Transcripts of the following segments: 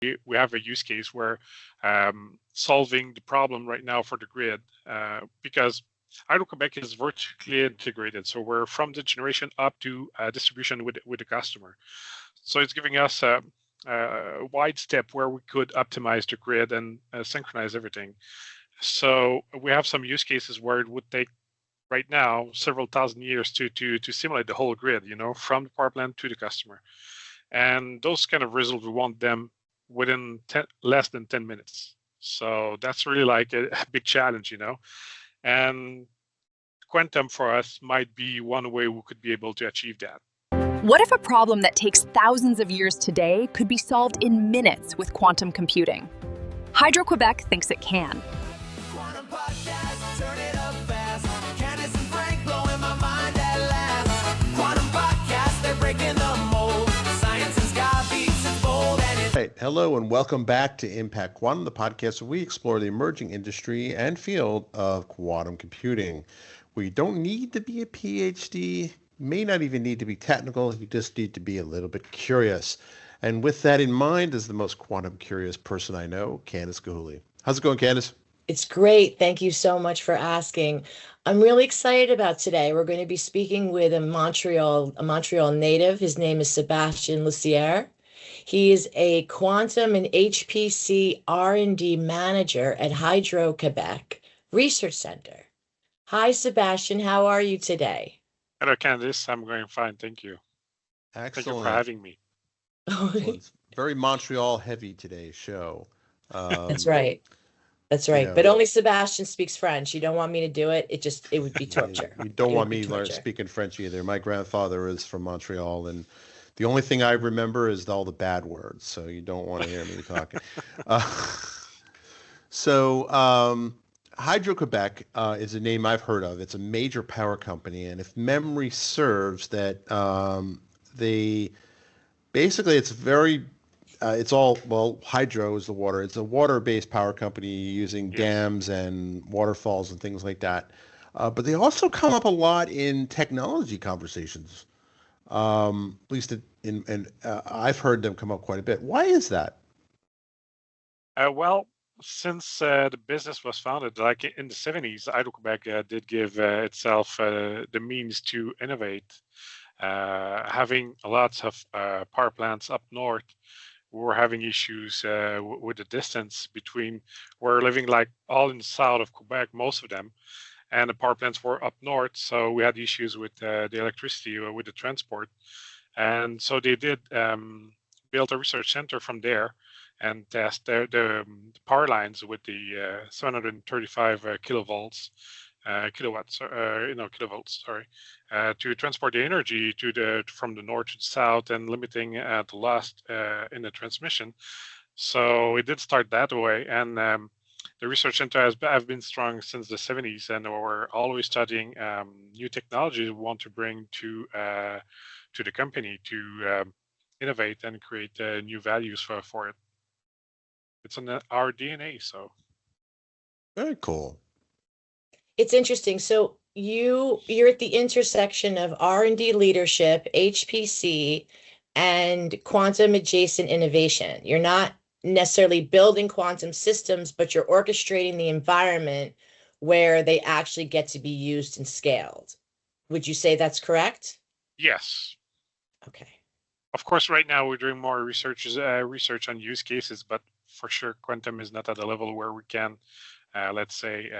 we have a use case where solving the problem right now for the grid, because Hydro Quebec is vertically integrated. So we're from the generation up to distribution with the customer. So it's giving us a wide step where we could optimize the grid and synchronize everything. So we have some use cases where it would take right now several thousand years to simulate the whole grid, from the power plant to the customer. And those kind of results, we want them within less than 10 minutes. So that's really like a big challenge, and quantum for us might be one way we could be able to achieve that. What if a problem that takes thousands of years today could be solved in minutes with quantum computing? Hydro Quebec thinks it can. Quantum podcast, turn it up fast. Candace and Frank blowing my mind at last. Quantum podcast, they're breaking the mold. Science and sky beats, it's bold and it's... Right. Hello and welcome back to Impact Quantum, the podcast where we explore the emerging industry and field of quantum computing. We don't need to be a PhD, may not even need to be technical, you just need to be a little bit curious. And with that in mind, is the most quantum curious person I know, Candace Gahuli. How's it going, Candace? It's great. Thank you so much for asking. I'm really excited about today. We're going to be speaking with a Montreal native. His name is Sébastien Lussier. He is a quantum and HPC R&D Manager at Hydro Quebec Research Center. Hi, Sébastien. How are you today? Hello, Candice. I'm going fine. Thank you. Excellent. Thank you for having me. Well, it's very Montreal heavy today's show. That's right. That's right. But only Sébastien speaks French. You don't want me to do it. It would be torture. You don't want me speaking French either. My grandfather is from Montreal, and the only thing I remember is all the bad words. So you don't want to hear me talking. Hydro Quebec is a name I've heard of. It's a major power company, and if memory serves, that hydro is the water. It's a water-based power company using dams and waterfalls and things like that. But they also come up a lot in technology conversations. At least I've heard them come up quite a bit. Why is that? Since the business was founded, like in the 70s, Hydro Quebec did give itself the means to innovate. Having lots of power plants up north, we were having issues with the distance between. We're living like all in the south of Quebec, most of them, and the power plants were up north. So we had issues with the electricity, with the transport. And so they did build a research center from there and test the power lines with the 735 kilovolts, to transport the energy from the north to the south and limiting the loss in the transmission. So it did start that way, and the research center has been strong since the 70s, and we're always studying new technologies we want to bring to the company to innovate and create new values for it. It's in our DNA, so. Very cool. It's interesting. So you're at the intersection of R&D leadership, HPC, and quantum adjacent innovation. You're not necessarily building quantum systems, but you're orchestrating the environment where they actually get to be used and scaled. Would you say that's correct? Yes. Okay. Of course, right now we're doing more research on use cases, but for sure, quantum is not at the level where we can, let's say,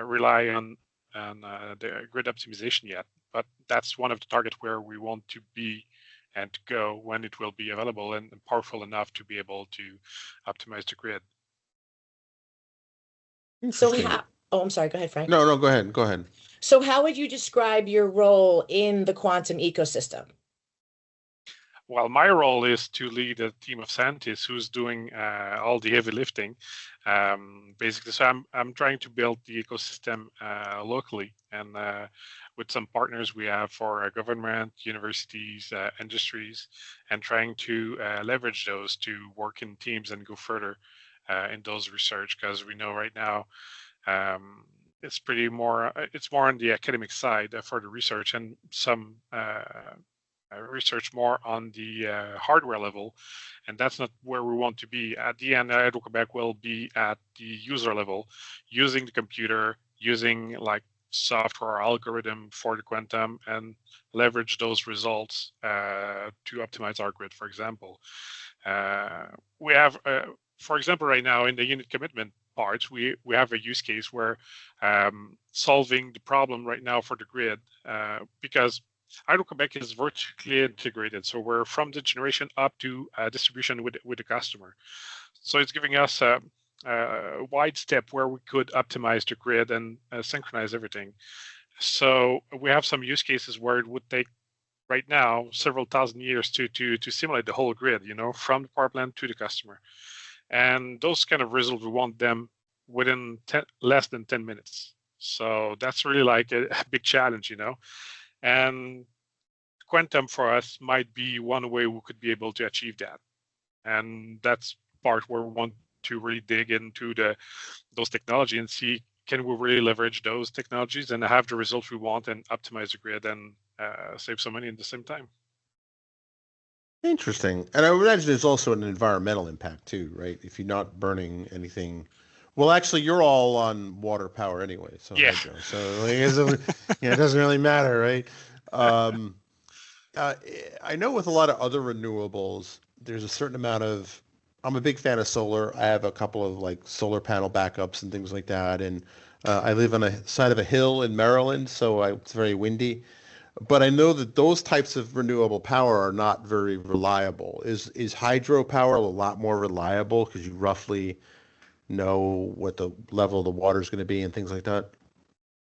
rely on the grid optimization yet. But that's one of the targets where we want to be and to go when it will be available and powerful enough to be able to optimize the grid. So I'm sorry. Go ahead, Frank. No, go ahead. So how would you describe your role in the quantum ecosystem? Well, my role is to lead a team of scientists who's doing all the heavy lifting. Basically, so I'm trying to build the ecosystem locally, and with some partners we have for government, universities, industries, and trying to leverage those to work in teams and go further in those research, because we know right now it's more on the academic side for the research, and some research more on the hardware level, and that's not where we want to be. At the end, Hydro Quebec will be at the user level, using the computer, using like software algorithm for the quantum, and leverage those results to optimize our grid, for example. We have, for example, right now in the unit commitment parts, we have a use case where solving the problem right now for the grid, because Hydro Quebec is vertically integrated. So we're from the generation up to distribution with the customer. So it's giving us a wide step where we could optimize the grid and synchronize everything. So we have some use cases where it would take right now several thousand years to simulate the whole grid, from the power plant to the customer. And those kind of results, we want them within less than 10 minutes. So that's really like a big challenge, and quantum for us might be one way we could be able to achieve that. And that's part where we want to really dig into those technology and see, can we really leverage those technologies and have the results we want and optimize the grid and save some money at the same time. Interesting. And I would imagine there's also an environmental impact too, right? If you're not burning anything. Well, actually, you're all on water power anyway, so yeah. Hydro. So like, it doesn't really matter, right? I know with a lot of other renewables, there's a certain amount of. I'm a big fan of solar. I have a couple of like solar panel backups and things like that, and I live on a side of a hill in Maryland, so it's very windy. But I know that those types of renewable power are not very reliable. Is hydropower a lot more reliable because you roughly know what the level of the water is going to be and things like that?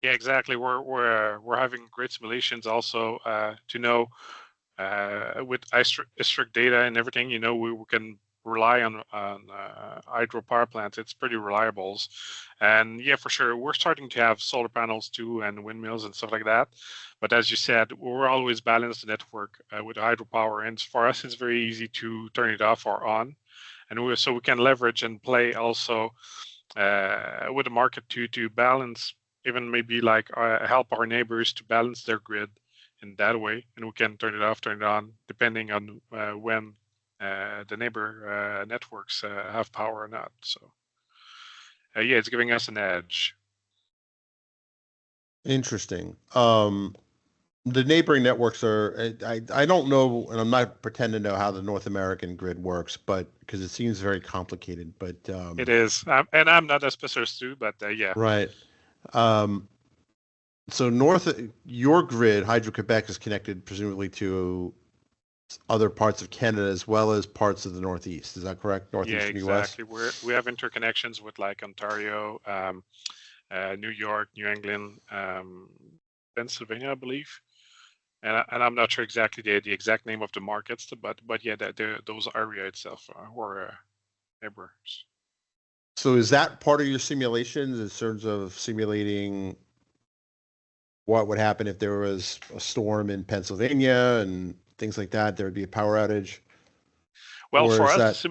Yeah, exactly. We're having great simulations also to know with strict data and everything. We can rely on hydro power plants. It's pretty reliable, and yeah, for sure, we're starting to have solar panels too and windmills and stuff like that. But as you said, we're always balance the network with hydropower, and for us, it's very easy to turn it off or on, and so we can leverage and play also with the market to balance, even maybe like help our neighbors to balance their grid in that way, and we can turn it off, turn it on, depending on when the neighbor networks have power or not. So yeah, it's giving us an edge. Interesting. The neighboring networks are, I don't know, and I'm not pretending to know how the North American grid works, but because it seems very complicated, but it is, and I'm not a specialist too, but yeah. Right. So your grid, Hydro Quebec, is connected presumably to other parts of Canada as well as parts of the Northeast. Is that correct? Northeastern US? Yeah, exactly. We have interconnections with like Ontario, New York, New England, Pennsylvania, I believe. And I'm not sure exactly the exact name of the markets, but yeah, those area itself were neighbors. So is that part of your simulations in terms of simulating what would happen if there was a storm in Pennsylvania and things like that? There would be a power outage? Well, for us,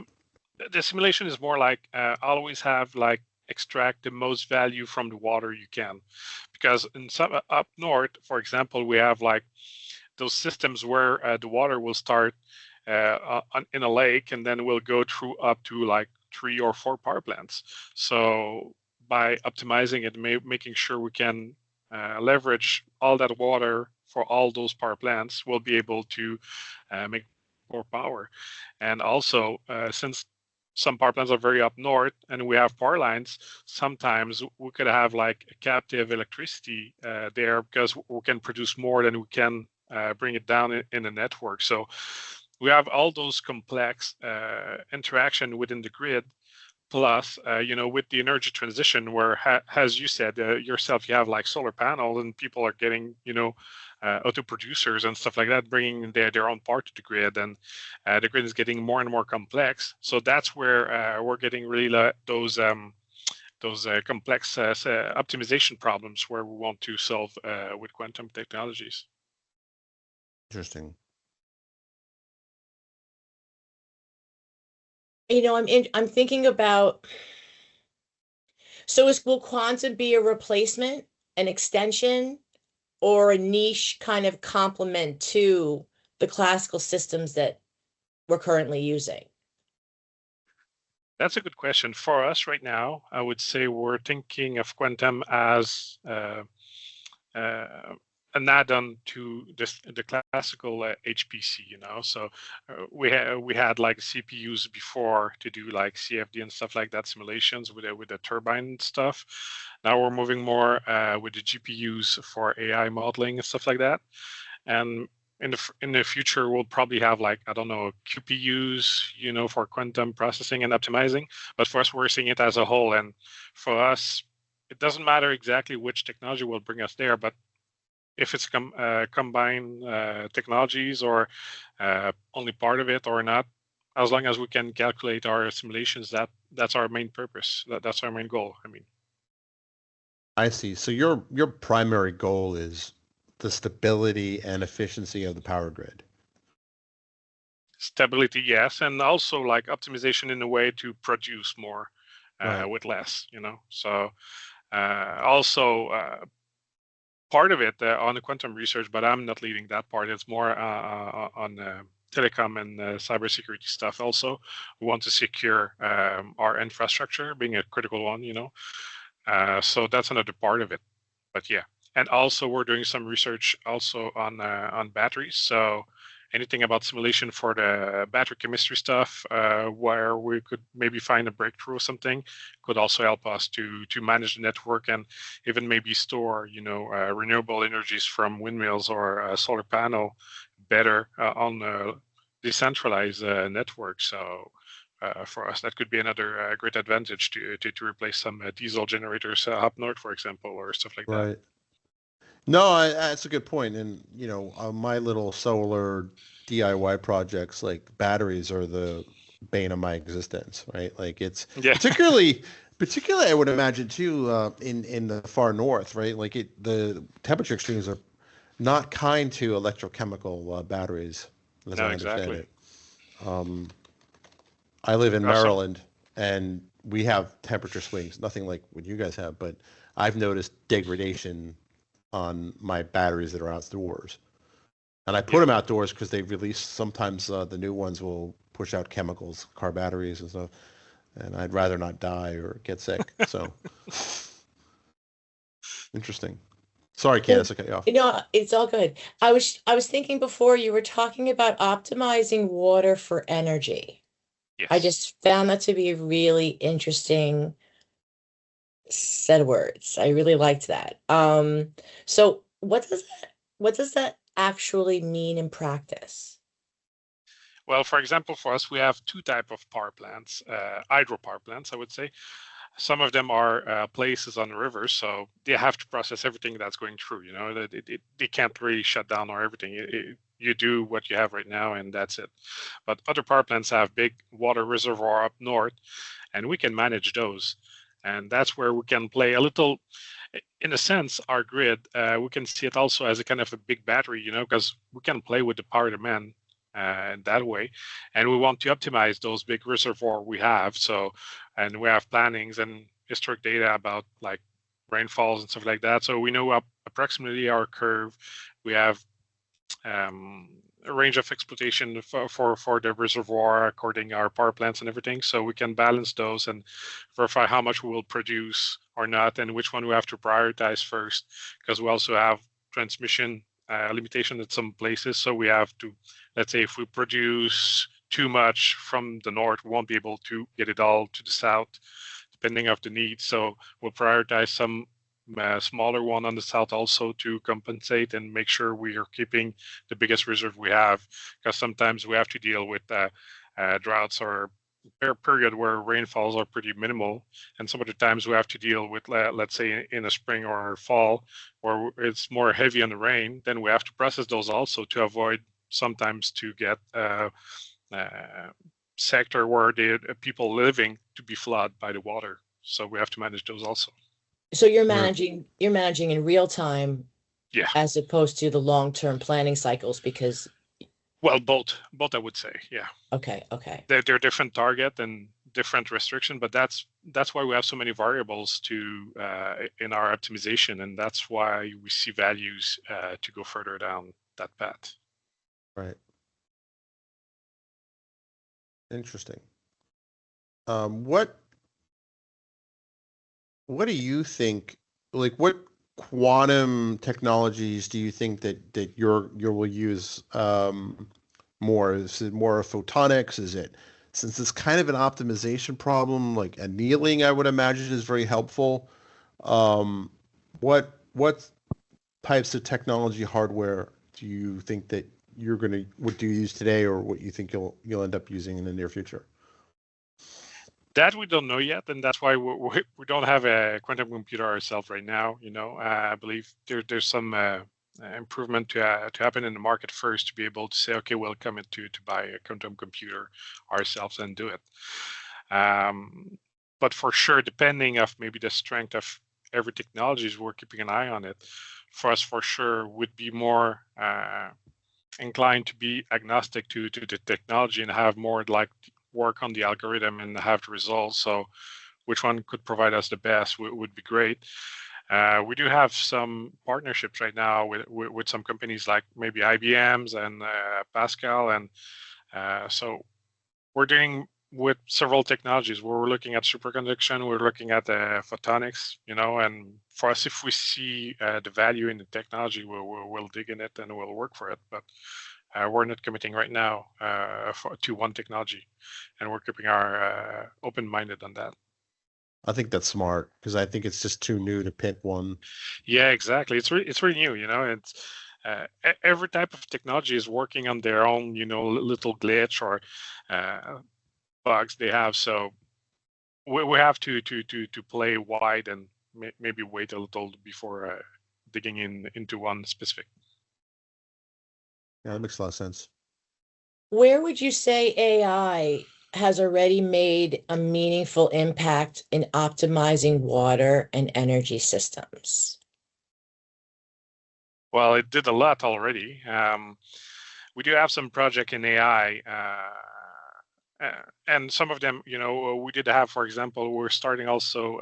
the simulation is more like always have like extract the most value from the water you can, because in some up north, for example, we have like those systems where the water will start in a lake and then will go through up to like 3 or 4 power plants. So by optimizing it, making sure we can leverage all that water for all those power plants, we'll be able to make more power. And also, since some power plants are very up north and we have power lines, sometimes we could have like a captive electricity there because we can produce more than we can bring it down in the network. So we have all those complex interaction within the grid. Plus, with the energy transition, where as you said yourself, you have like solar panels and people are getting, auto producers and stuff like that, bringing their own part to the grid, and the grid is getting more and more complex. So that's where we're getting really those complex optimization problems where we want to solve with quantum technologies. Interesting. I'm thinking about, so will quantum be a replacement, an extension, or a niche kind of complement to the classical systems that we're currently using? That's a good question. For us right now, I would say we're thinking of quantum as an add-on to the classical HPC, So we had like CPUs before to do like CFD and stuff like that, simulations with the turbine stuff. Now we're moving more with the GPUs for AI modeling and stuff like that. And in the future, we'll probably have like, I don't know, QPUs, for quantum processing and optimizing. But for us, we're seeing it as a whole. And for us, it doesn't matter exactly which technology will bring us there, but if it's combined technologies or only part of it or not, as long as we can calculate our simulations, that's our main purpose. That's our main goal. I see. So your primary goal is the stability and efficiency of the power grid. Stability, yes, and also like optimization in a way to produce more Right. with less. So also part of it on the quantum research, but I'm not leading that part. It's more on telecom and cybersecurity stuff. Also, we want to secure our infrastructure, being a critical one. So that's another part of it. But yeah, and also we're doing some research also on batteries. So anything about simulation for the battery chemistry stuff, where we could maybe find a breakthrough or something, could also help us to manage the network and even maybe store, renewable energies from windmills or solar panel better on a decentralized network. So for us, that could be another great advantage to replace some diesel generators up north, for example, or stuff like that. Right. No, that's a good point. And my little solar DIY projects, like batteries, are the bane of my existence. Right? Like it's Yeah. particularly, I would imagine too, in the far north. Right? Like the temperature extremes are not kind to electrochemical batteries, as No, I understand exactly. it. I live in Awesome. Maryland, and we have temperature swings, nothing like what you guys have, but I've noticed degradation on my batteries that are outdoors. And I put them outdoors because they release, sometimes the new ones will push out chemicals, car batteries and stuff. And I'd rather not die or get sick. So interesting. Sorry, Candace, I cut you off. It's all good. I was thinking before you were talking about optimizing water for energy. Yes. I just found that to be a really interesting set of words. I really liked that. So what does that actually mean in practice? Well, for example, for us, we have two type of power plants, hydropower plants, I would say. Some of them are places on the rivers, so they have to process everything that's going through. They can't really shut down or everything. You do what you have right now, and that's it. But other power plants have big water reservoir up north, and we can manage those. And that's where we can play a little, in a sense, our grid. We can see it also as a kind of a big battery, because we can play with the power demand that way, and we want to optimize those big reservoir we have. So, and we have plannings and historic data about like rainfalls and stuff like that. So we know approximately our curve. We have a range of exploitation for the reservoir according our power plants and everything. So we can balance those and verify how much we will produce or not, and which one we have to prioritize first, because we also have transmission limitation at some places. So we have to, let's say, if we produce too much from the north, we won't be able to get it all to the south, depending on the need. So we'll prioritize some smaller one on the south also to compensate and make sure we are keeping the biggest reserve we have, because sometimes we have to deal with droughts or period where rainfalls are pretty minimal, and some of the times we have to deal with, let's say, in the spring or fall where it's more heavy on the rain. Then we have to process those also to avoid sometimes to get sector where the people living to be flooded by the water. So we have to manage those also. So you're managing in real time, yeah, as opposed to the long-term planning cycles, because well, both I would say, yeah. Okay. They're different target and different restriction, but that's why we have so many variables to in our optimization, and that's why we see values to go further down that path. Right. Interesting. What do you think, like what quantum technologies do you think that you will use more? Is it more of photonics? Is it, since it's kind of an optimization problem, like annealing, I would imagine is very helpful. What types of technology hardware do you think that what do you use today, or what you think you'll end up using in the near future? That we don't know yet, and that's why we don't have a quantum computer ourselves right now. I believe there's some improvement to happen in the market first to be able to say, okay, we'll commit to buy a quantum computer ourselves and do it. But for sure, depending of maybe the strength of every technologies, we're keeping an eye on it. For us, for sure, would be more inclined to be agnostic to the technology and have more like work on the algorithm and have the results. So which one could provide us the best would be great. We do have some partnerships right now with some companies like maybe IBM's and Pascal. And so we're doing with several technologies. We're looking at superconduction, we're looking at photonics, and for us, if we see the value in the technology, we'll dig in it and we'll work for it. But we're not committing right now to one technology, and we're keeping our open-minded on that. I think that's smart, because I think it's just too new to pick one. Yeah, exactly. It's really new. It's every type of technology is working on their own, little glitch or bugs they have. So we have to play wide and maybe wait a little before digging into one specific. Yeah, that makes a lot of sense. Where would you say AI has already made a meaningful impact in optimizing water and energy systems? Well, it did a lot already. We do have some project in AI, and some of them, we did have, for example, we're starting also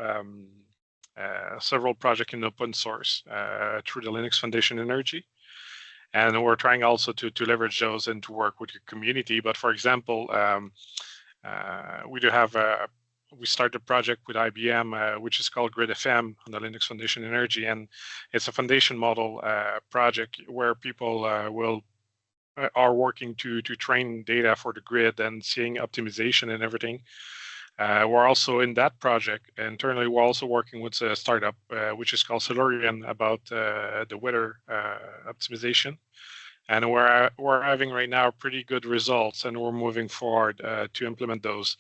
several projects in open source through the Linux Foundation Energy. And we're trying also to leverage those and to work with your community. But for example, we started a project with IBM, which is called Grid FM on the Linux Foundation Energy, and it's a foundation model project where people are working to train data for the grid and seeing optimization and everything. We're also in that project internally. We're also working with a startup which is called Solarian about the weather optimization, and we're having right now pretty good results, and we're moving forward to implement those.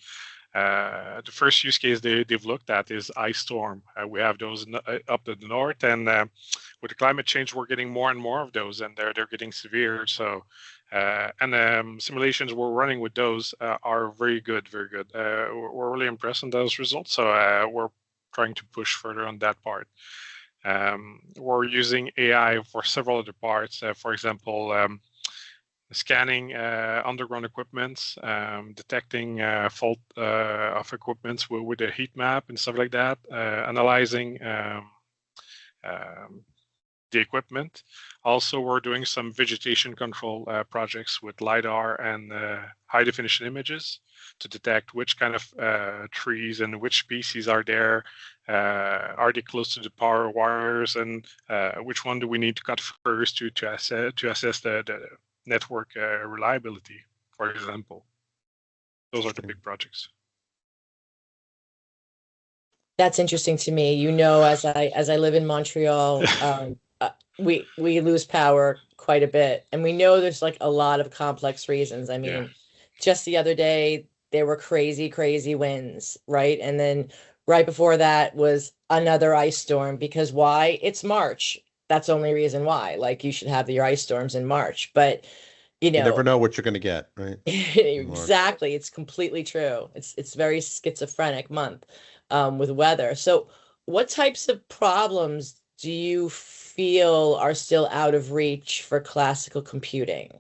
The first use case they've looked at is ice storm. We have those up to the north, and with the climate change, we're getting more and more of those, and they're getting severe. So, and simulations we're running with those are very good, very good. We're really impressed on those results. So we're trying to push further on that part. We're using AI for several other parts. For example, scanning underground equipments, detecting fault of equipments with a heat map and stuff like that, analyzing the equipment. Also, we're doing some vegetation control projects with LiDAR and high definition images to detect which kind of trees and which species are there. Are they close to the power wires, and which one do we need to cut first to assess the network reliability, for example. Those are the big projects. That's interesting to me. As I live in Montreal, we lose power quite a bit, and we know there's like a lot of complex reasons. I mean, just the other day there were crazy winds, right? And then right before that was another ice storm. Because why? It's March. That's the only reason why. Like, you should have your ice storms in March, but you never know what you're going to get, right? Exactly. It's completely true. It's very schizophrenic month with weather. So what types of problems do you feel are still out of reach for classical computing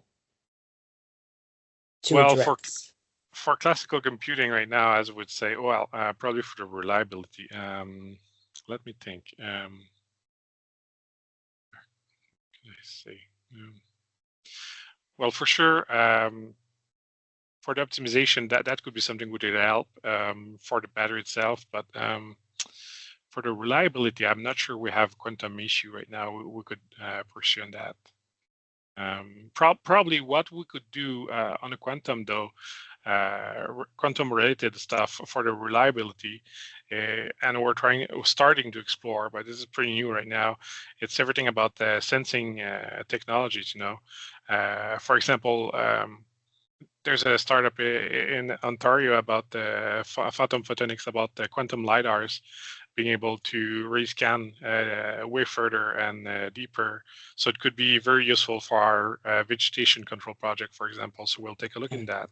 to address? For classical computing right now, as I would say, well, probably for the reliability. Let me think. Can I say? Well, for sure, for the optimization, that could be something would help for the battery itself, but for the reliability, I'm not sure we have quantum issue right now. We could pursue on that. Probably what we could do on a quantum, though, quantum related stuff for the reliability, and we're starting to explore, but this is pretty new right now. It's everything about the sensing technologies, for example, there's a startup in Ontario about the phantom photonics, about the quantum lidars being able to rescan way further and deeper. So it could be very useful for our vegetation control project, for example. So we'll take a look in that.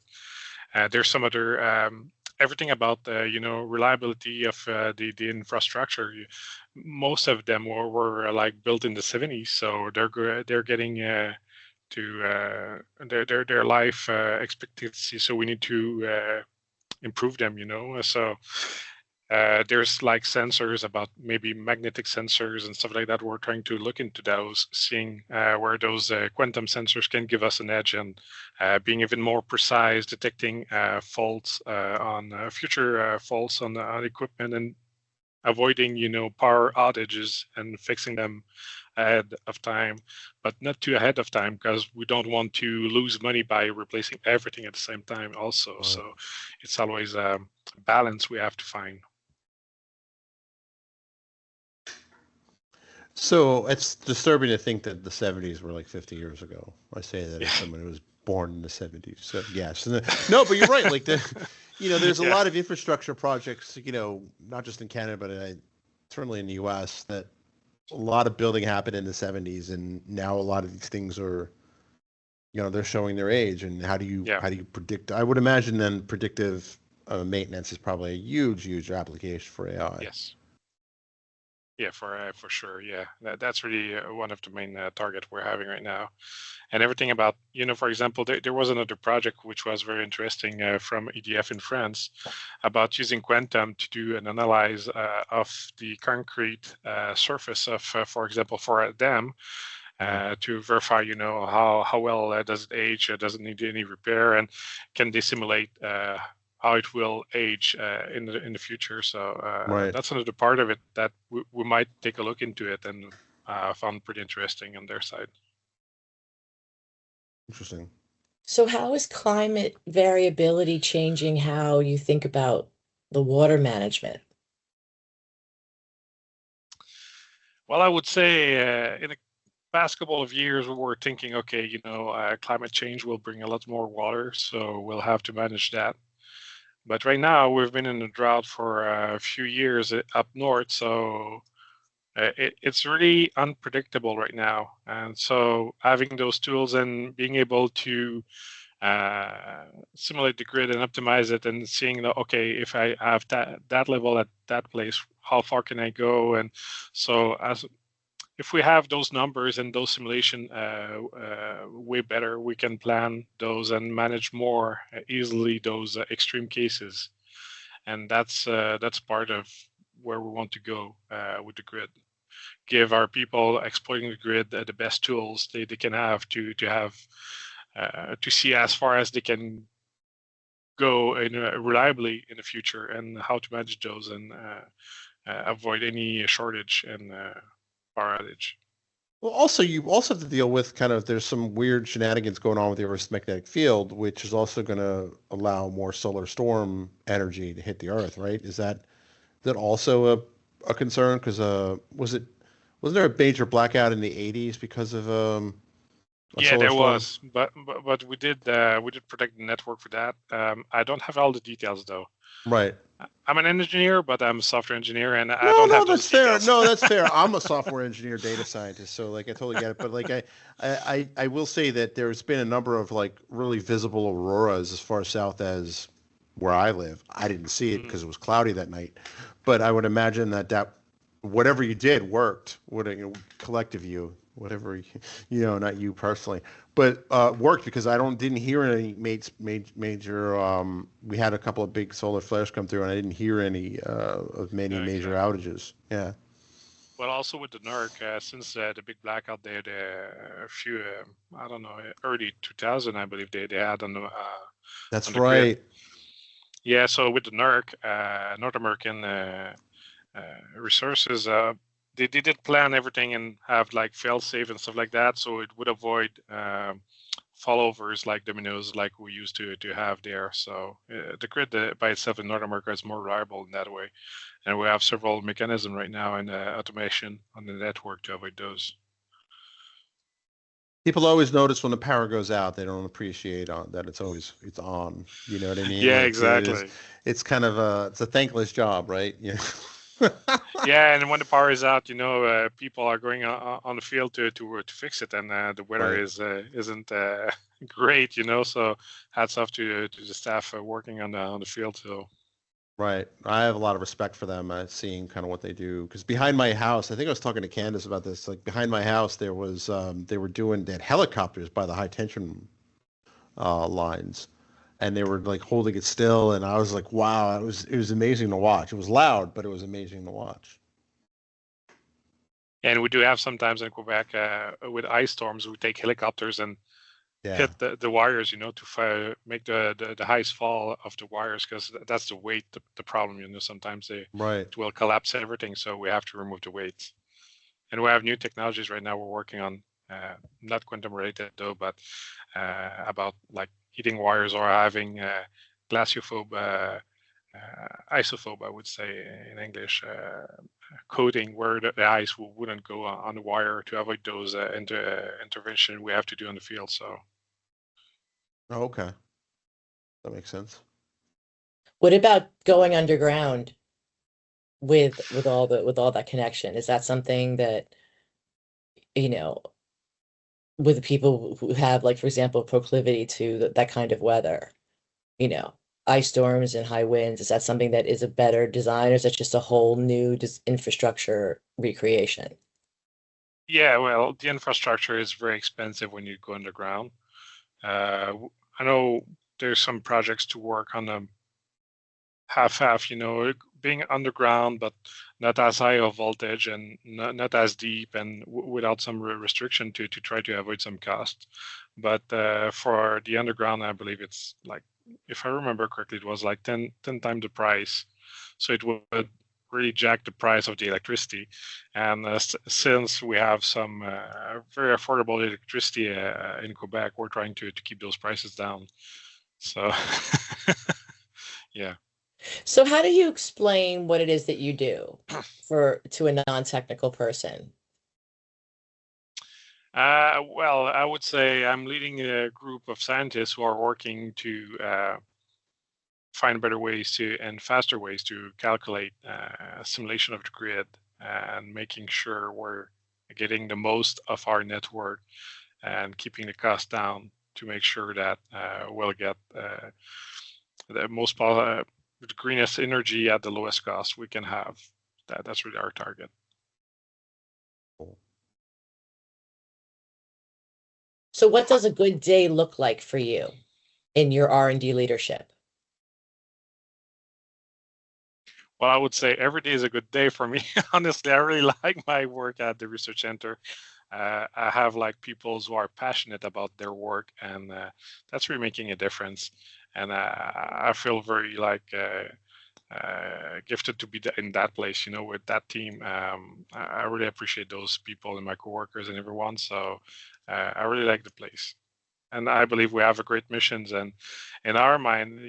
There's some other everything about the reliability of the infrastructure. Most of them were like built in the 70s, so they're getting to their life expectancy. So we need to improve them. So. There's like sensors about maybe magnetic sensors and stuff like that. We're trying to look into those, seeing where those quantum sensors can give us an edge and being even more precise, detecting faults on future faults on equipment and avoiding, power outages and fixing them ahead of time, but not too ahead of time because we don't want to lose money by replacing everything at the same time also. Right. So it's always a balance we have to find. So it's disturbing to think that the 70s were like 50 years ago. I say that as someone who was born in the 70s. So yes, no, but you're right. Like there's a lot of infrastructure projects, not just in Canada, but certainly in the U.S. that a lot of building happened in the 70s, and now a lot of these things are, they're showing their age. And how do you predict? I would imagine then predictive maintenance is probably a huge application for AI. Yes. Yeah, for sure. Yeah, that's really one of the main targets we're having right now. And everything about, for example, there was another project which was very interesting from EDF in France about using quantum to do an analysis of the concrete surface of, for example, for a dam to verify, how well does it age, does it need any repair, and can they simulate how it will age in the future. So right. That's another part of it that we might take a look into it and found pretty interesting on their side. Interesting. So how is climate variability changing how you think about the water management? Well, I would say in the past couple of years, we were thinking, okay, climate change will bring a lot more water, so we'll have to manage that. But right now, we've been in a drought for a few years up north, so it's really unpredictable right now. And so having those tools and being able to simulate the grid and optimize it and seeing that, okay, if I have that level at that place, how far can I go? And so if we have those numbers and those simulation way better, we can plan those and manage more easily those extreme cases. And that's part of where we want to go with the grid. Give our people exploiting the grid the best tools they can have to see as far as they can go reliably in the future and how to manage those and avoid any shortage and power outage. Well, also you also have to deal with there's some weird shenanigans going on with the Earth's magnetic field, which is also going to allow more solar storm energy to hit the Earth, right? Is that also a concern? Because wasn't there a major blackout in the 80s because of yeah, there was, but we did protect the network for that. I don't have all the details though. Right. I'm an engineer, but I'm a software engineer, and I don't have those details. No, that's fair. I'm a software engineer, data scientist, so I totally get it. But I will say that there's been a number of really visible auroras as far south as where I live. I didn't see it because it was cloudy that night, but I would imagine that whatever you did worked. What a collective you. Whatever, not you personally, but worked because I didn't hear any major. We had a couple of big solar flares come through, and I didn't hear any of many major outages. Yeah. Well, also with the NERC, since the big blackout there, a few, I don't know, early 2000, I believe they had on That's on the grid. right. Yeah, so with the NERC, North American Resources, they did plan everything and have like fail-safe and stuff like that, so it would avoid fallovers like dominoes like we used to have there. So the grid by itself in North America is more reliable in that way, and we have several mechanisms right now in automation on the network to avoid those. People always notice when the power goes out. They don't appreciate that it's on. You know what I mean? Yeah, Like exactly. it's kind of it's a thankless job, right? Yeah. Yeah, and when the power is out, people are going on the field to fix it, and the weather Right. isn't great, So hats off to the staff working on the field. So Right. I have a lot of respect for them, seeing kind of what they do. Because behind my house, I think I was talking to Candace about this. Like behind my house, there was they had helicopters by the high tension lines, and they were like holding it still, and I was like, wow, it was amazing to watch. It was loud, but it was amazing to watch. and we do have sometimes in Quebec with ice storms, we take helicopters and Yeah. hit the wires, to make the highest fall of the wires, because that's the weight, the problem. Sometimes it will collapse everything, so we have to remove the weight. And we have new technologies right now we're working on, not quantum related though, but about like heating wires or having glaciophobe, isophobe, I would say in English, coating where the ice wouldn't go on the wire to avoid those intervention we have to do in the field. So. Oh, okay. That makes sense. What about going underground with all that connection? Is that something that, with people who have, like, for example, proclivity to that kind of weather, ice storms and high winds, is that something that is a better design, or is that just a whole new infrastructure recreation? Yeah, well, the infrastructure is very expensive when you go underground. I know there's some projects to work on them half, being underground, but not as high of voltage and not as deep, and without some restriction to try to avoid some cost. But for the underground, I believe it's like, if I remember correctly, it was like 10 times the price. So it would really jack the price of the electricity. And since we have some very affordable electricity in Quebec, we're trying to keep those prices down. So, yeah. So how do you explain what it is that you do to a non-technical person? Well, I would say I'm leading a group of scientists who are working to find better ways and faster ways to calculate simulation of the grid, and making sure we're getting the most of our network and keeping the cost down to make sure that we'll get the most the greenest energy at the lowest cost we can have. That's really our target. So what does a good day look like for you in your R&D leadership? Well, I would say every day is a good day for me. Honestly, I really like my work at the research center. I have like people who are passionate about their work, and that's really making a difference. And I feel very like gifted to be in that place, with that team. I really appreciate those people and my coworkers and everyone. So I really like the place, and I believe we have a great missions. And in our mind,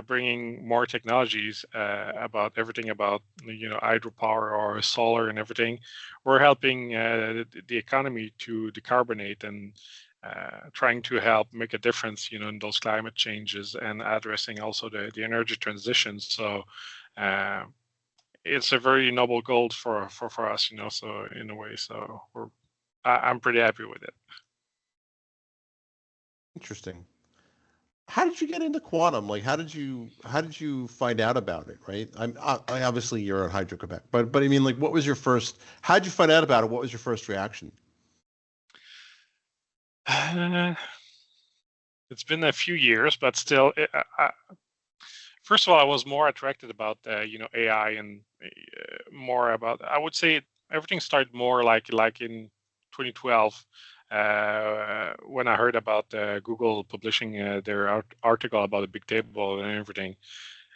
bringing more technologies about everything about hydropower or solar and everything. We're helping the economy to decarbonate and trying to help make a difference, in those climate changes, and addressing also the energy transition. So it's a very noble goal for us, So in a way, so I'm pretty happy with it. Interesting. How did you get into quantum? Like, how did you find out about it? Right. I obviously you're at Hydro Quebec, but I mean, like, what was your first? How did you find out about it? What was your first reaction? It's been a few years, but still, first of all, I was more attracted about AI, and more about, I would say everything started more like in 2012. when I heard about Google publishing their article about the big table and everything.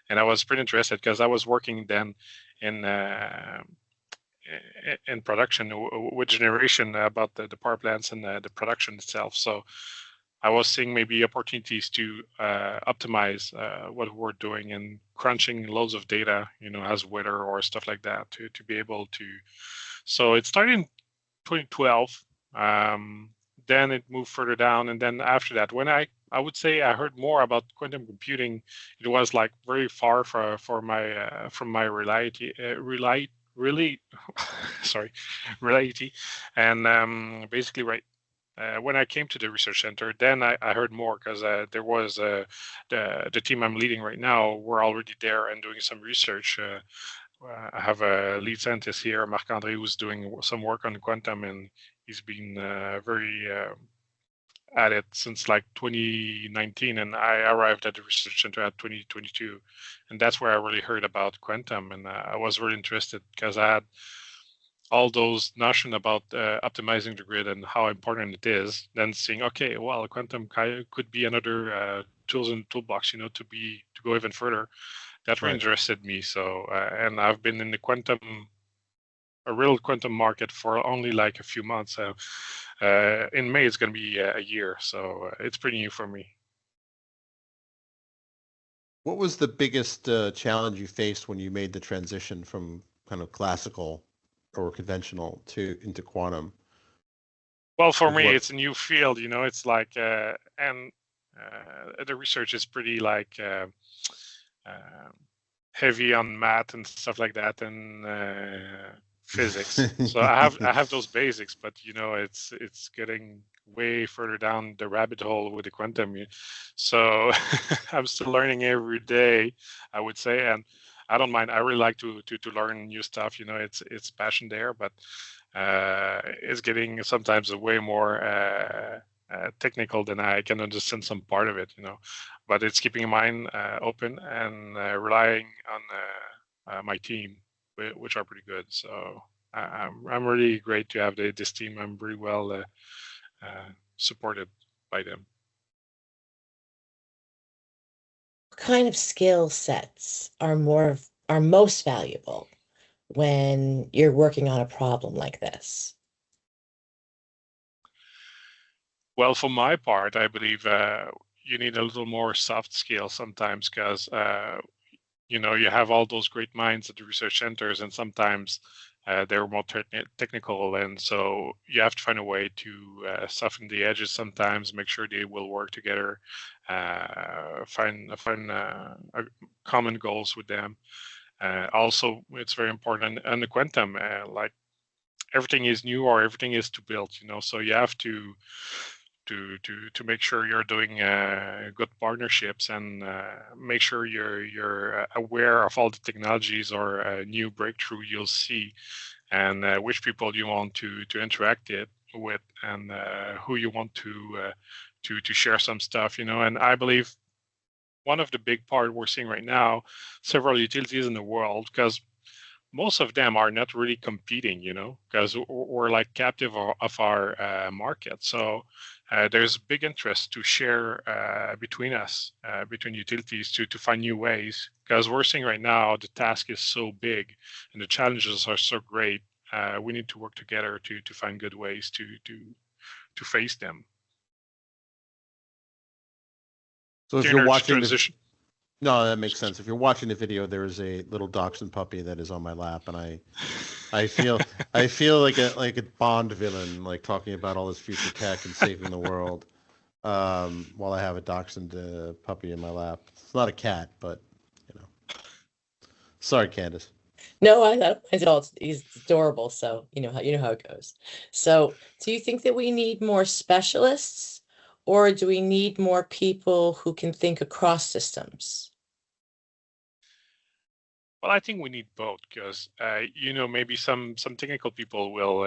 And I was pretty interested because I was working then in production with generation about the power plants and the production itself. So I was seeing maybe opportunities to optimize what we're doing and crunching loads of data, as weather or stuff like that to be able to. So it started in 2012. Then it moved further down, and then after that, when I would say I heard more about quantum computing, it was like very far from my reality, sorry, reality, and basically right. When I came to the research center, then I heard more because there was the team I'm leading right now. We're already there and doing some research. I have a lead scientist here, Marc-André, who's doing some work on quantum, and he's been very at it since like 2019, and I arrived at the research center at 2022, and that's where I really heard about quantum, and I was really interested because I had all those notion about optimizing the grid and how important it is. Then seeing, okay, well, quantum could be another tools in the toolbox, to go even further. That really interested me. So, and I've been in the a real quantum market for only like a few months. So, in May, it's going to be a year. So it's pretty new for me. What was the biggest challenge you faced when you made the transition from kind of classical or conventional into quantum? Well, for me, it's a new field. It's like, and the research is pretty like heavy on math and stuff like that, and physics. So I have those basics, but it's getting way further down the rabbit hole with the quantum. So I'm still learning every day, I would say, and I don't mind. I really like to learn new stuff. It's passion there, but it's getting sometimes way more technical than I can understand some part of it. But it's keeping mind open and relying on my team, which are pretty good. So I'm really great to have this team. I'm pretty well supported by them. What kind of skill sets are most valuable when you're working on a problem like this? Well, for my part, I believe you need a little more soft skills sometimes because you have all those great minds at the research centers, and sometimes they're more technical, and so you have to find a way to soften the edges sometimes, make sure they will work together, find common goals with them. Also, it's very important on the quantum, like everything is new or everything is to build, so you have to make sure you're doing good partnerships and make sure you're aware of all the technologies or a new breakthrough you'll see, and which people you want to interact it with, and who you want to share some stuff, And I believe one of the big part we're seeing right now, several utilities in the world, because most of them are not really competing, because we're like captive of our market. So there's big interest to share between us, between utilities, to find new ways, because we're seeing right now the task is so big and the challenges are so great. We need to work together to find good ways to face them. So if you're watching no, that makes sense. If you're watching the video, there is a little dachshund puppy that is on my lap, and I feel like a Bond villain, like talking about all this future tech and saving the world, while I have a dachshund puppy in my lap. It's not a cat, but Sorry, Candace. No, I don't mind at all. He's adorable, so you know how it goes. So, do you think that we need more specialists, or do we need more people who can think across systems? Well, I think we need both because, maybe some technical people will,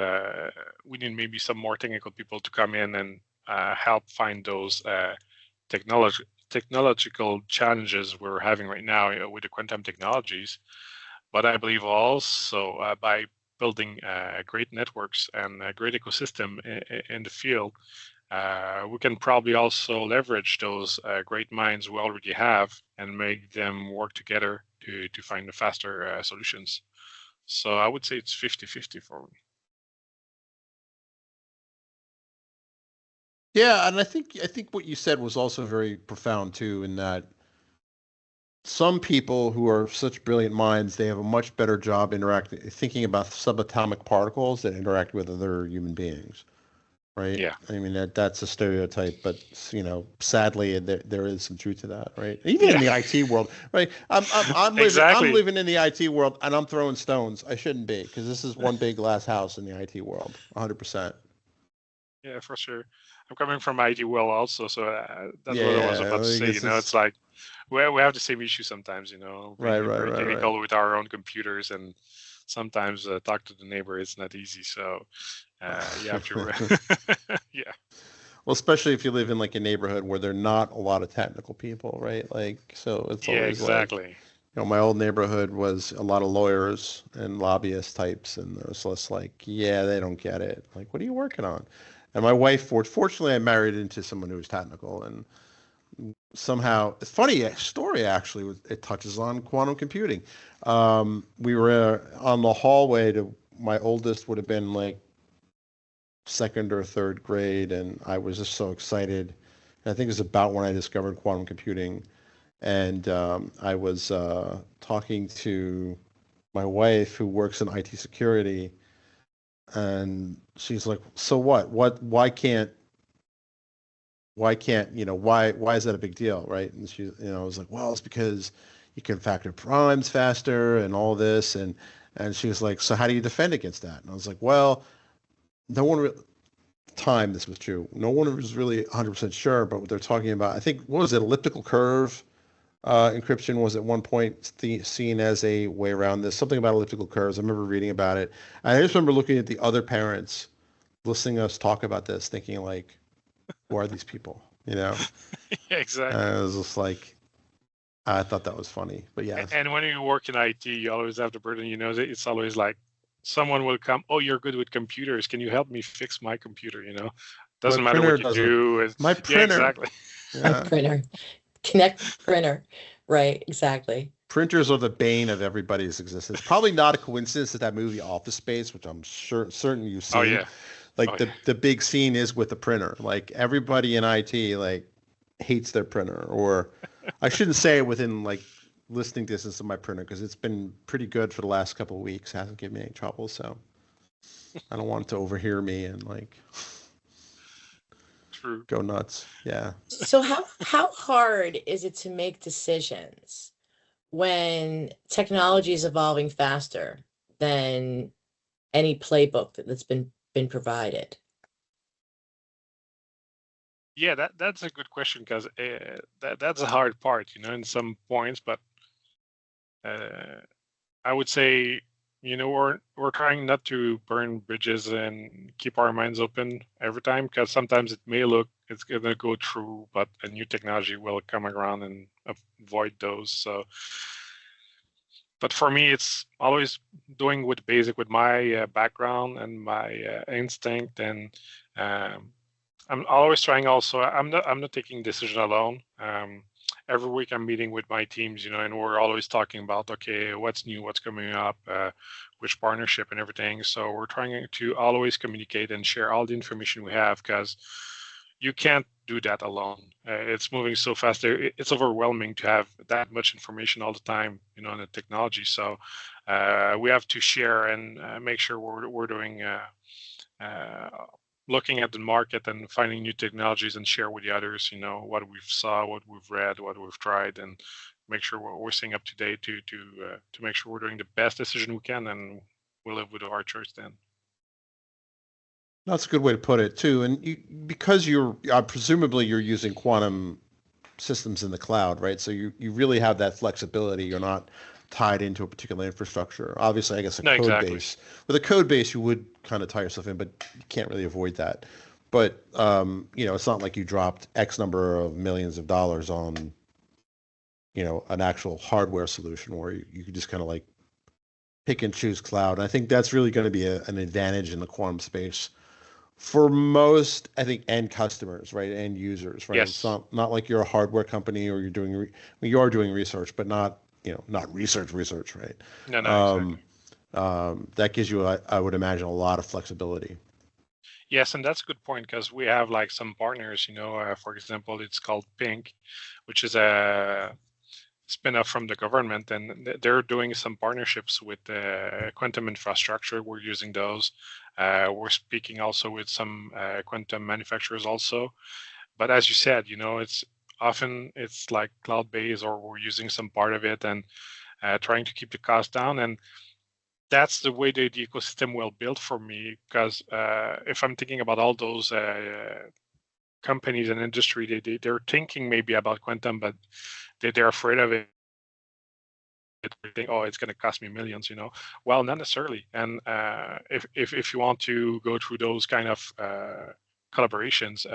we need maybe some more technical people to come in and help find those technological challenges we're having right now with the quantum technologies. But I believe also by building great networks and a great ecosystem in the field, we can probably also leverage those great minds we already have and make them work together to find the faster solutions. So I would say it's 50-50 for me. Yeah, and I think what you said was also very profound too, in that some people who are such brilliant minds, they have a much better job thinking about subatomic particles that interact with other human beings, right? Yeah. I mean that's a stereotype, but sadly there is some truth to that, right? Even in the IT world, right? I'm Exactly. living in the IT world, and I'm throwing stones. I shouldn't be, because this is one big glass house in the IT world, 100%. Yeah, for sure. I'm coming from IT world also, so that's what I was Yeah, about to say. this is It's like we have the same issue sometimes. right, Being very right. technical with our own computers, and sometimes talk to the neighbor is not easy. So you have to, yeah, Well, especially if you live in like a neighborhood where there are not a lot of technical people, right? Like, so it's yeah, always like, exactly. my old neighborhood was a lot of lawyers and lobbyist types, and it was just like, yeah, they don't get it. Like, what are you working on? And my wife, fortunately, I married into someone who was technical, and somehow, it's funny story actually. It touches on quantum computing. We were on the hallway to my oldest would have been like second or third grade, and I was just so excited. And I think it was about when I discovered quantum computing, and I was talking to my wife who works in IT security, and she's like, "So what? Why can't why is that a big deal, right?" And she, I was like, "Well, it's because you can factor primes faster and all this," and she was like, "So how do you defend against that?" And I was like, "Well, no one time this was true. No one was really 100% sure, but what they're talking about, I think, what was it, elliptical curve encryption was at one point seen as a way around this, something about elliptical curves. I remember reading about it. And I just remember looking at the other parents, listening to us talk about this, thinking like, who are these people? Yeah, exactly. And it was just like, I thought that was funny, but yeah. And when you work in IT, you always have the burden. It's always like someone will come. Oh, you're good with computers. Can you help me fix my computer? My Doesn't matter printer what you doesn't. do. My Yeah, printer. exactly. Yeah. Printer. Connect printer. Right, exactly. Printers are the bane of everybody's existence. Probably not a coincidence that movie Office Space, which I'm certain you've seen. Oh yeah. Like the big scene is with the printer. Like everybody in IT like hates their printer, or I shouldn't say it within like listening distance of my printer, because it's been pretty good for the last couple of weeks. Hasn't given me any trouble, so I don't want it to overhear me and like True. go nuts. Yeah. So how hard is it to make decisions when technology is evolving faster than any playbook that's been provided? Yeah, that's a good question, because that's a hard part, in some points. But I would say, we're trying not to burn bridges and keep our minds open every time, because sometimes it may look it's gonna go through, but a new technology will come around and avoid those. So, but for me, it's always doing with basic, with my background and my instinct, and I'm always trying. Also, I'm not taking decision alone. Every week I'm meeting with my teams, and we're always talking about, okay, what's new, what's coming up, which partnership and everything. So we're trying to always communicate and share all the information we have, because you can't do that alone. It's moving so fast. It's overwhelming to have that much information all the time, on the technology. So we have to share and make sure we're doing looking at the market and finding new technologies, and share with the others, what we've saw, what we've read, what we've tried, and make sure we're staying up to date to make sure we're doing the best decision we can, and we'll live with our choice then. That's a good way to put it too. And because you're presumably you're using quantum systems in the cloud, right? So you really have that flexibility. You're not tied into a particular infrastructure. Obviously, I guess a code base. With a code base, you would kind of tie yourself in, but you can't really avoid that. But it's not like you dropped X number of millions of dollars on, an actual hardware solution where you could just kind of like pick and choose cloud. I think that's really going to be an advantage in the quantum space for most, I think, end customers, right? End users, right? It's Yes. not like you're a hardware company or you're doing, you are doing research, but not, not research, right? No, no, exactly. That gives you, I would imagine, a lot of flexibility. Yes, and that's a good point because we have like some partners, for example, it's called Pink, which is a spin-off from the government, and they're doing some partnerships with quantum infrastructure. We're using those. We're speaking also with some quantum manufacturers also. But as you said, it's like cloud-based, or we're using some part of it and trying to keep the cost down. And that's the way the ecosystem will build for me, because if I'm thinking about all those companies and industry, they're thinking maybe about quantum, but they're afraid of it. They think, oh, it's going to cost me millions, Well, not necessarily. And if you want to go through those kind of collaborations,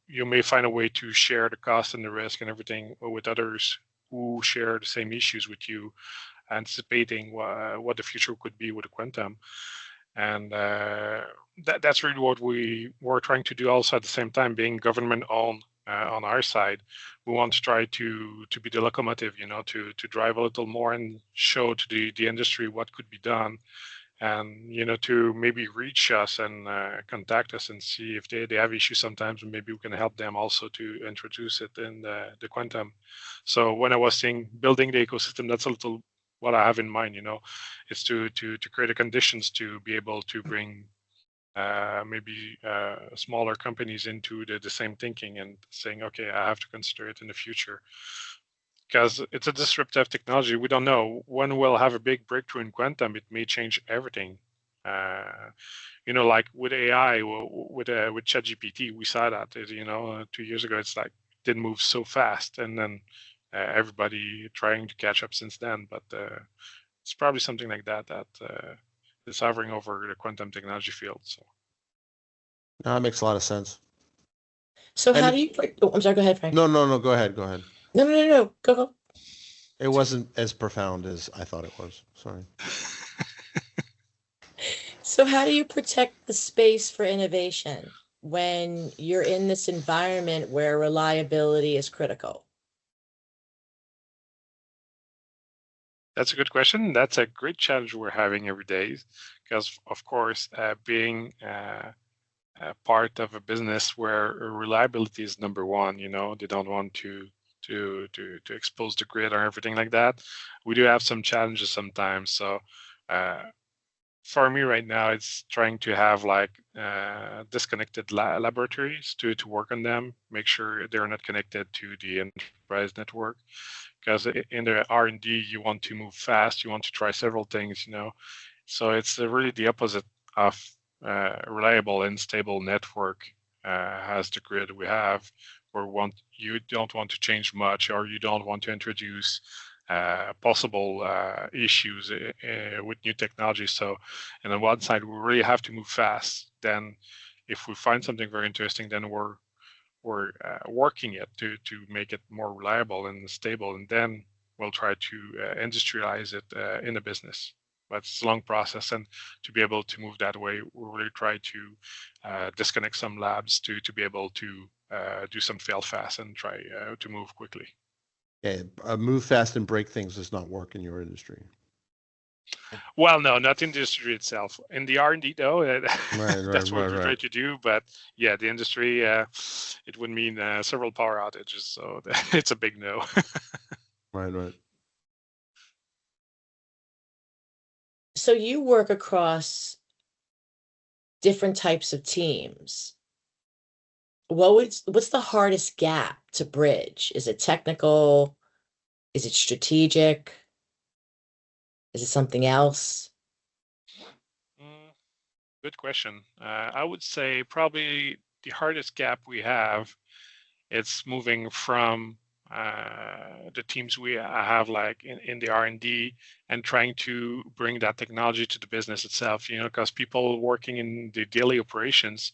you may find a way to share the cost and the risk and everything with others who share the same issues with you, anticipating what the future could be with the quantum. And that's really what we were trying to do also at the same time, being government owned on our side. We want to try to be the locomotive, to drive a little more and show to the industry what could be done, and to maybe reach us and contact us and see if they have issues sometimes, and maybe we can help them also to introduce it in the quantum. So when I was saying building the ecosystem, that's a little what I have in mind, is to create the conditions to be able to bring maybe smaller companies into the same thinking and saying, okay, I have to consider it in the future, because it's a disruptive technology. We don't know when we'll have a big breakthrough in quantum. It may change everything. Like with AI, with ChatGPT, we saw that. 2 years ago, it's like didn't move so fast, and then everybody trying to catch up since then. But it's probably something like that is hovering over the quantum technology field. So No, that makes a lot of sense. So how do you? Oh, I'm sorry. Go ahead, Frank. No, Go ahead. No. Go. It wasn't as profound as I thought it was. Sorry. So how do you protect the space for innovation when you're in this environment where reliability is critical? That's a good question. That's a great challenge we're having every day, because of course, being part of a business where reliability is number one, they don't want to expose the grid or everything like that. We do have some challenges sometimes. So for me right now, it's trying to have like disconnected laboratories to work on them, make sure they're not connected to the enterprise network. Because in the R&D, you want to move fast, you want to try several things, So it's really the opposite of reliable and stable network as the grid we have, where you don't want to change much, or you don't want to introduce possible issues with new technology. So, and on one side, we really have to move fast. Then, if we find something very interesting, then we're working it to make it more reliable and stable, and then we'll try to industrialize it in a business. But it's a long process, and to be able to move that way, we really try to disconnect some labs to be able to do some fail fast and try to move quickly. Yeah, move fast and break things does not work in your industry. Well, no, not in the industry itself. In the R&D, though, that's what we try to do. But yeah, the industry, it would mean several power outages. So it's a big no. Right. So you work across different types of teams. What's the hardest gap to bridge? Is it technical? Is it strategic? Is it something else? Good question. I would say probably the hardest gap we have, it's moving from the teams we have like in the R&D and trying to bring that technology to the business itself, because people working in the daily operations,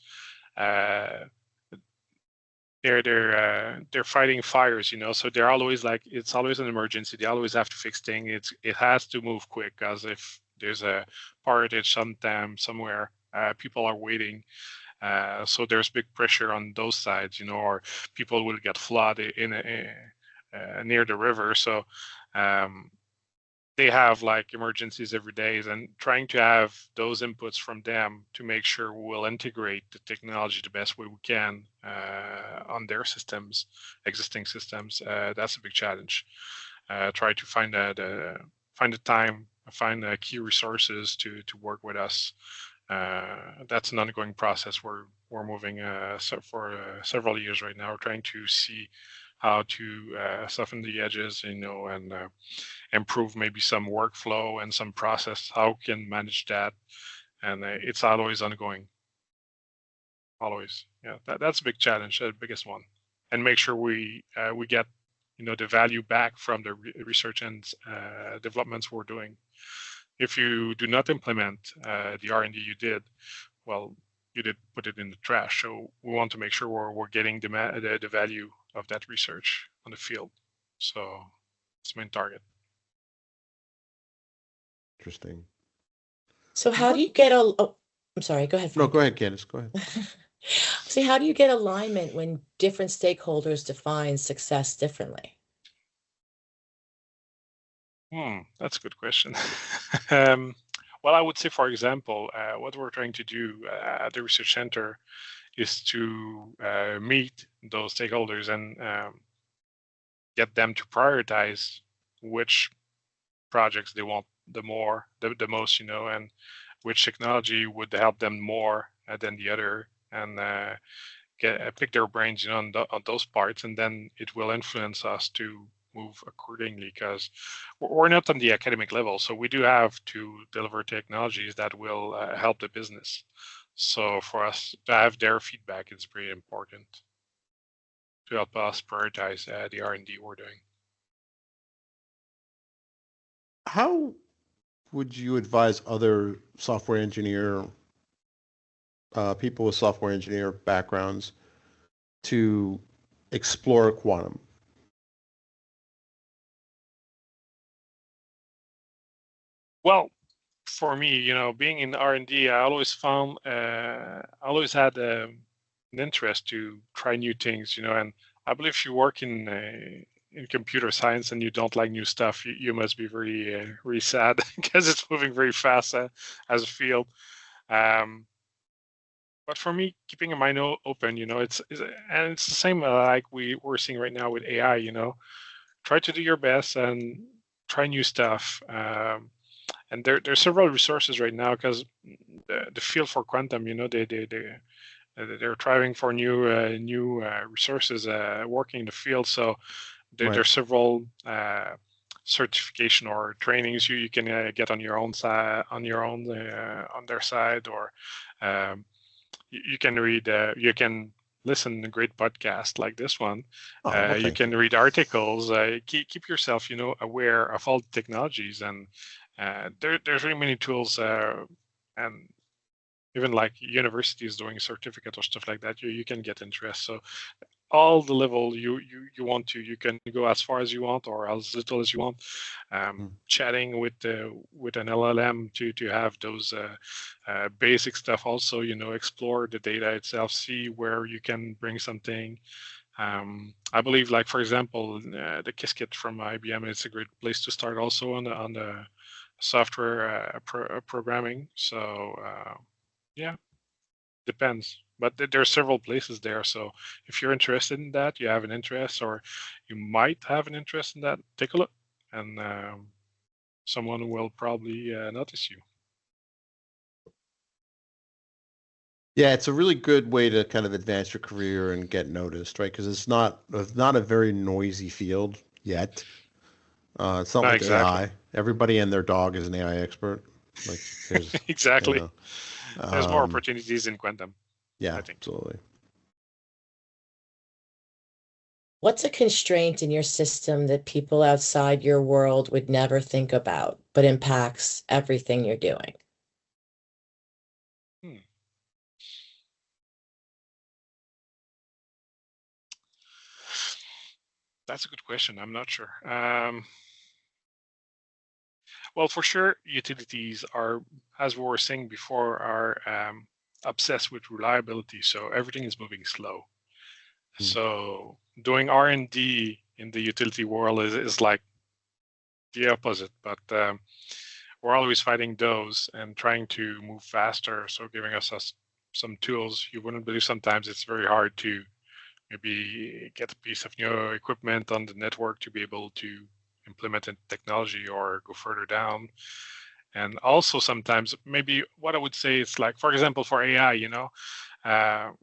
they're fighting fires, so they're always like, it's always an emergency. They always have to fix things. It has to move quick, because if there's a power outage somewhere. People are waiting. So there's big pressure on those sides, or people will get flooded near the river. So they have like emergencies every day, and trying to have those inputs from them to make sure we'll integrate the technology the best way we can on their systems, existing systems. That's a big challenge. Try to find the time, find key resources to work with us. That's an ongoing process. We're moving for several years right now. We're trying to see how to soften the edges, and improve maybe some workflow and some process, how we can manage that. And it's always ongoing. Always. Yeah, that's a big challenge, the biggest one. And make sure we get the value back from the research and developments we're doing. If you do not implement the R&D you did, well, you did put it in the trash. So we want to make sure we're getting the value of that research on the field. So it's the main target. Interesting. So how do you get I'm sorry, go ahead, No, Frank. go ahead, Candice. Go ahead. See, how do you get alignment when different stakeholders define success differently? That's a good question. Well, I would say, for example, what we're trying to do at the research center is to meet those stakeholders and get them to prioritize which projects they want the most, and which technology would help them more than the other, and pick their brains, on those parts, and then it will influence us to move accordingly, because we're not on the academic level, so we do have to deliver technologies that will help the business. So for us to have their feedback is pretty important to help us prioritize the R&D we're doing. How would you advise other software engineer people with software engineer backgrounds to explore quantum? Well, for me, being in R&D, I always had an interest to try new things, and I believe if you work in computer science and you don't like new stuff, you must be very, very sad because it's moving very fast as a field. But for me, keeping my mind open, it's the same like we're seeing right now with AI. Try to do your best and try new stuff. And there's several resources right now, because the field for quantum, they're trying for new resources working in the field. So there's several certification or trainings you can get on your own side, on their side, or you can read, you can listen to great podcasts like this one. You can read articles. Keep yourself, aware of all the technologies, and there's really many tools, and even like universities doing certificate or stuff like that. You can get interest. So all the level you want to, you can go as far as you want or as little as you want. Chatting with an LLM to have those basic stuff. Also, explore the data itself, see where you can bring something. I believe, like for example, the Qiskit from IBM is a great place to start. Also on the software programming. So yeah, depends. But there are several places there. So if you're interested in that, you have an interest, or you might have an interest in that, take a look, and someone will probably notice you. Yeah, it's a really good way to kind of advance your career and get noticed, right? Because it's not a very noisy field yet. It's not like exactly. AI. Everybody and their dog is an AI expert. Like exactly. There's more opportunities in quantum. Yeah, I think. Absolutely. What's a constraint in your system that people outside your world would never think about, but impacts everything you're doing? That's a good question. I'm not sure. Well, for sure, utilities are, as we were saying before, are obsessed with reliability. So everything is moving slow. Hmm. So doing R&D in the utility world is like the opposite. But we're always fighting those and trying to move faster. So giving us some tools. You wouldn't believe sometimes it's very hard to maybe get a piece of new equipment on the network to be able to implement a technology or go further down. And also sometimes maybe what I would say is like, for example, for AI,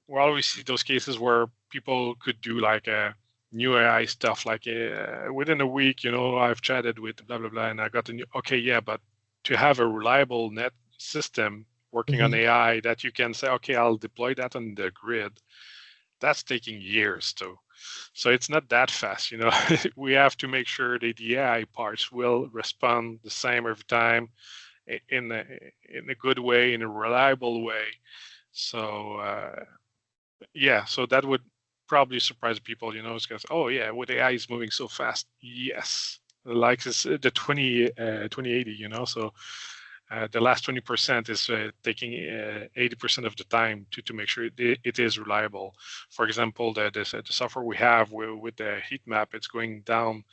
we always see those cases where people could do like a new AI stuff, like within a week, I've chatted with blah, blah, blah, and I got a new, okay, yeah, but to have a reliable net system working on AI that you can say, okay, I'll deploy that on the grid, that's taking years too. So it's not that fast, We have to make sure that the AI parts will respond the same every time in a good way, in a reliable way. So yeah, so that would probably surprise people, it's because, oh yeah, with AI is moving so fast. Yes, like it's the 2080, so the last 20% is taking 80% of the time to make sure it is reliable. For example, the software we have with the heat map, it's going down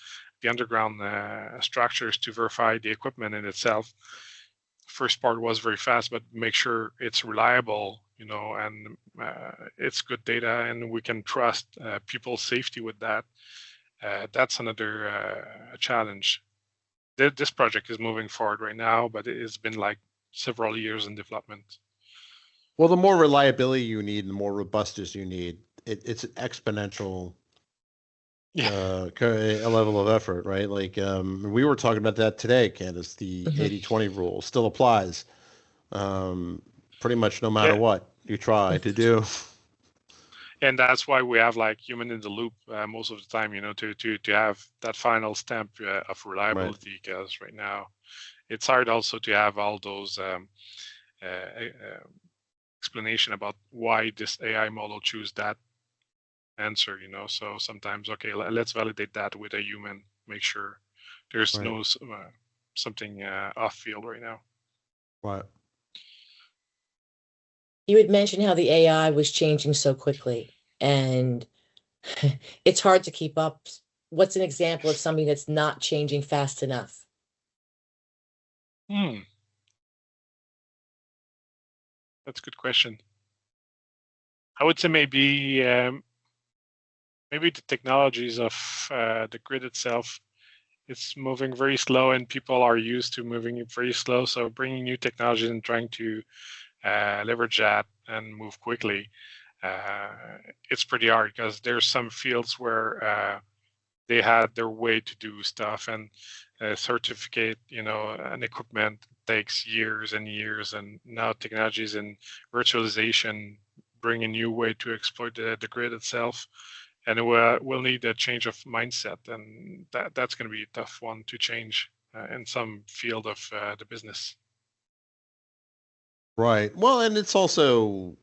the underground structures to verify the equipment in itself. First part was very fast, but make sure it's reliable, and it's good data, and we can trust people's safety with that. That's another challenge. This project is moving forward right now, but it's been like several years in development. Well, the more reliability you need, the more robustness you need. It's an exponential a level of effort, right? Like we were talking about that today, Candace. The 80-20 rule still applies. Pretty much no matter what you try to do. And that's why we have like human in the loop most of the time, to have that final stamp of reliability. Because right now, it's hard also to have all those explanation about why this AI model choose that answer. So sometimes, okay, let's validate that with a human. Make sure there's no something off field right now. Right. You had mentioned how the AI was changing so quickly, and it's hard to keep up. What's an example of something that's not changing fast enough? That's a good question. I would say maybe the technologies of the grid itself, it's moving very slow, and people are used to moving it very slow. So bringing new technologies and trying to leverage that and move quickly, it's pretty hard, because there's some fields where they had their way to do stuff, and certificate, an equipment takes years and years, and now technologies and virtualization bring a new way to exploit the grid itself, and we'll need a change of mindset, and that's going to be a tough one to change in some field of the business. Right. Well, and it's also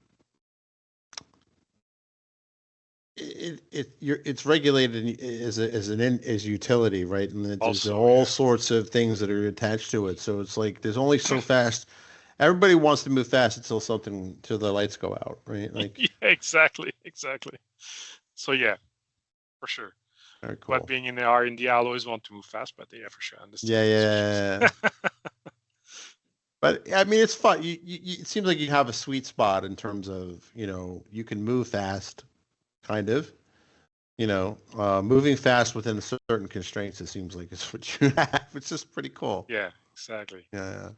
it's regulated as utility, right? And there's Also, all sorts of things that are attached to it. So it's like there's only so fast. Everybody wants to move fast until the lights go out, right? Like yeah, exactly. So yeah, for sure. very cool. But being in the R&D, I'll always want to move fast. But yeah, for sure, I understand. Yeah. But I mean, it's fun. It seems like you have a sweet spot in terms of you can move fast, kind of. Moving fast within certain constraints. It seems like it's what you have. It's just pretty cool. Yeah, exactly. Yeah.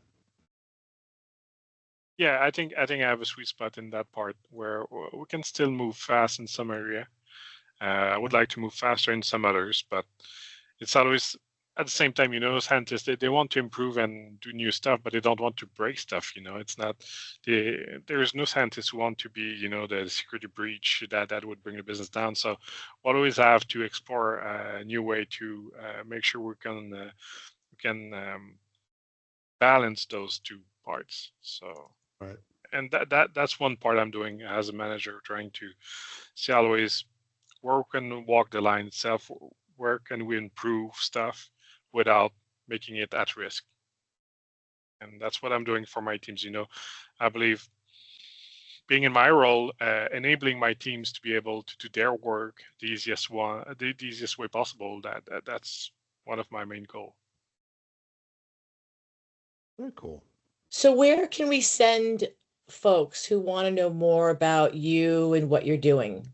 Yeah, I think I have a sweet spot in that part where we can still move fast in some area. I would like to move faster in some others, but it's always at the same time, scientists, they want to improve and do new stuff, but they don't want to break stuff. It's not there is no scientists who want to be, the security breach that would bring the business down. So we'll always have to explore a new way to make sure we can balance those two parts. So Right. and that's one part I'm doing as a manager, trying to see always where we can walk the line itself, where can we improve stuff without making it at risk. and that's what I'm doing for my teams. I believe being in my role, enabling my teams to be able to do their work the easiest way possible. That's one of my main goals. Very cool. So where can we send folks who want to know more about you and what you're doing?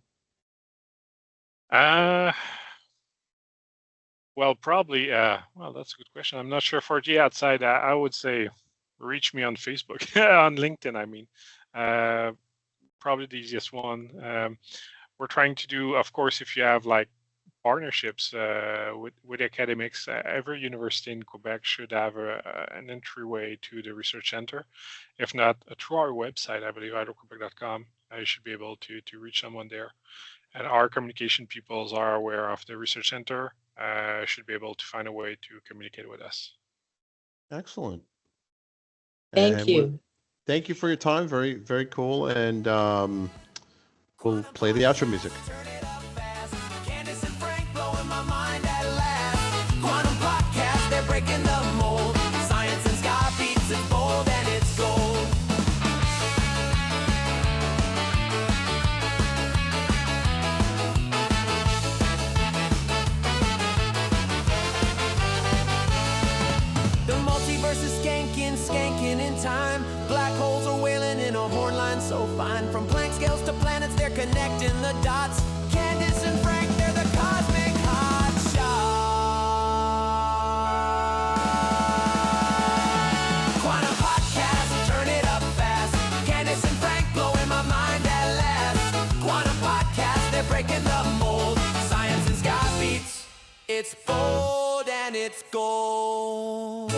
Well, probably. Well, that's a good question. I'm not sure for the outside. I would say reach me on Facebook, on LinkedIn. I mean, probably the easiest one. We're trying to do, of course, if you have like partnerships with academics, every university in Quebec should have an entryway to the research center. If not, through our website, I believe hydroquebec.com, you should be able to reach someone there. And our communication peoples are aware of the research center, should be able to find a way to communicate with us. Excellent. Thank And you. thank you for your time. Very, very cool. And we'll play the outro music. Turn it up fast. Candace and Frank blowing my mind at last. Quantum podcast, they're breaking the mold. Science and sky beats, it's bold and it's gold. The multiverse is skanking in time. Black holes are wailing in a horn line so fine. From Planck scales to planets, they're connecting the dots. Candace and Frank, they're the cosmic hot shot. Quantum podcast, turn it up fast. Candace and Frank blowing my mind at last. Quantum podcast, they're breaking the mold. Science and sky beats, it's bold and it's gold.